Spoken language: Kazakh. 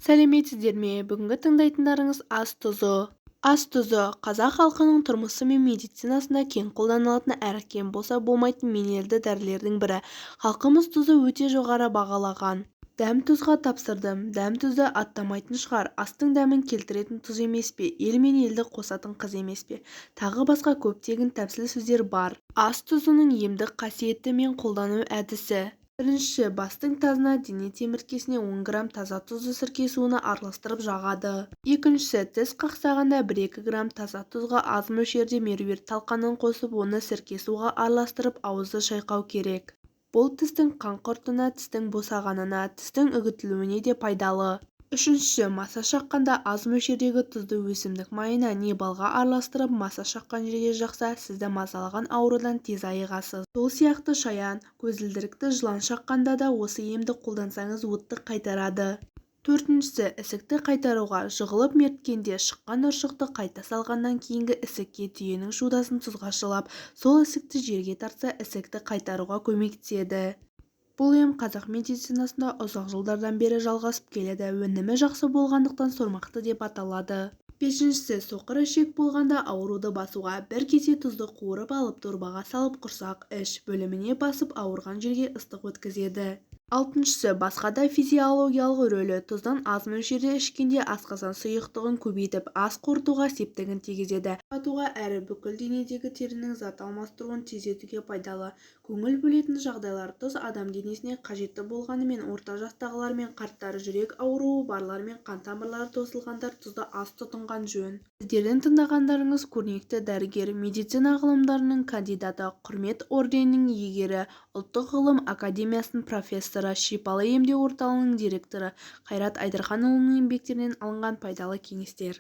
сәлеметсіздер ме? Бүгінгі тыңдайтындарыңыз ас тұзы. Ас тұзы қазақ халқының тұрмысы мен медицинасында кең қолданылатын әрі кем болса болмайтын минералды дәрілердің бірі. Халқымыз тұзды өте жоғары бағалаған. Дәм тұзға тапсырдым. Дәм тұзды аттамайтын шығар. Астың дәмін келтіретін тұз емес пе? Ел мен елді қосатын қыз емес пе? Тағы басқа көптеген тәмсіл сөздер бар. Ас тұзының емдік қасиеті мен қолдану әдісі. Бірінші, бастың тазына дене темірткесіне 10 грамм таза тұзды сірке суына араластырып жағады. Екіншісі, тіс қақсағанда 1-2 грамм таза тұзға аз мөлшерде меруерт талқанын қосып, оны сірке суға араластырып ауызды шайқау керек. Бұл тістің қан құртына, тістің босағанына, тістің үгітілуіне де пайдалы. Үшінші, массаж шаққанда аз мөлшердегі тұзды өсімдік майына не балға араластырып массаж шаққан жерге жақса, сізді мазалаған аурудан тез айығасыз. Сол сияқты шаян, көзілдірікті жылан шаққанда да осы емді қолдансаңыз уытты қайтарады. Төртіншісі, ісікті қайтаруға. Жығылып мерткенде шыққан ұршықты қайта салғаннан кейінгі ісікке түйенің шудасын тұзға шылап, сол ісікті жерге тартса, ісікті қайтаруға көмектеседі. Бұл ем қазақ медицинасында ұзақ жылдардан бері жалғасып келеді. Өнімі жақсы болғандықтан сормақты деп аталады. Бесіншісі, соқыр ішек болғанда ауруды басуға. 1 кесе тұзды қуырып алып дорбаға салып құрсақ іш бөліміне басып ауырған жерге ыстық өткізеді. Алтыншысы, басқа да физиологиялық рөлі. Тұздан аз мөлшерде ішкенде асқазан сұйықтығын көбейтіп, ас қорытуға септігін тигізеді. Қатуға әрі бүкіл денедегі терінің зат алмастыруын тездетуге пайдалы. Көңіл бөлетін жағдайлар. Тұз адам денесіне қажетті болғанымен орта жастағылар мен қарттар, жүрек ауруы барлар мен қан тамырлары тосылғандар тұзды аз тұтынған жөн. Сіздердің тыңдағандарыңыз көрнекті дәрігер, медицина ғылымдарының кандидаты, құрмет орденінің иегері, ұлттық ғылым академиясының профессоры, шипалы емдеу орталығының директоры Қайрат Айдарханұлының еңбектерінен алынған пайдалы кеңестер.